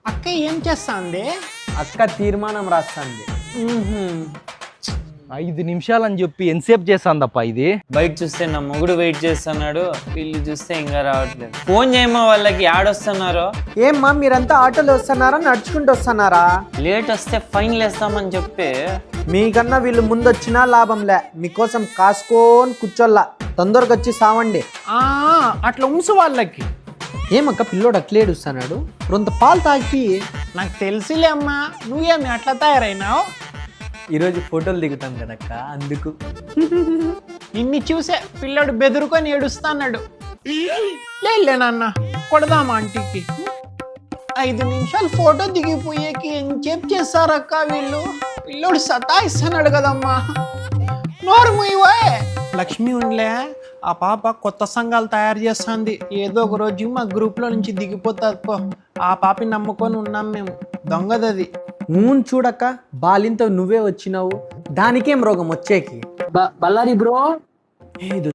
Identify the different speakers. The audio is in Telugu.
Speaker 1: అక్క ఏం చేస్తాంది?
Speaker 2: అక్క తీర్మానం రాస్తుంది.
Speaker 3: 5 నిమిషాలు అని చెప్పి ఎంతసేపు చేస్తాందప్ప ఇది?
Speaker 4: బయట చూస్తే నా మొగుడు వెయిట్ చేస్తున్నాడు, వీళ్ళు చూస్తే ఇంకా రావట్లేదు. ఫోన్ చేయమా వాళ్ళకి, ఆడొస్తున్నారో.
Speaker 2: ఏమ్మా మీరంతా ఆటోలో వస్తున్నారా నడుచుకుంటూ వస్తున్నారా?
Speaker 4: లేట్ వస్తే ఫైన్ వేస్తామని చెప్పి.
Speaker 2: మీకన్నా వీళ్ళు ముందు వచ్చినా లాభంలే, మీకోసం కాసుకోని కూర్చోల్లా. తొందరగా వచ్చి సావండి.
Speaker 1: అట్లా ఉంసు వాళ్ళకి.
Speaker 2: ఏమక్క పిల్లోడు అట్లే ఏడుస్తున్నాడు? రొంత పాలు తాగి.
Speaker 1: నాకు తెలిసిలే అమ్మా, నువ్వేమి అట్లా తయారైనావు?
Speaker 2: ఈరోజు ఫోటోలు దిగుతాం కదక్క, అందుకు.
Speaker 1: ఇన్ని చూసే పిల్లడు బెదురుకొని ఏడుస్తాన్నాడు. లే నాన్న, కొడదామా ఆంటీకి? 5 నిమిషాలు ఫోటో దిగిపోయేకి ఎంచేపు చేస్తారక్క వీళ్ళు. పిల్లోడు సతాయిస్తున్నాడు కదమ్మా. నోరు మూయవే. లక్ష్మి ఉండలే, ఆ పాప కొత్త సంఘాలు తయారు చేస్తుంది. ఏదో ఒక రోజు మా గ్రూప్లో నుంచి దిగిపోతుంది పో. ఆ పాపని నమ్ముకొని ఉన్నాం మేము. దొంగదది.
Speaker 2: చూడక్క, బాలింతో నువ్వే వచ్చినావు, దానికేం రోగం వచ్చేకి?
Speaker 5: బల్లారి బ్రో,
Speaker 2: ఇది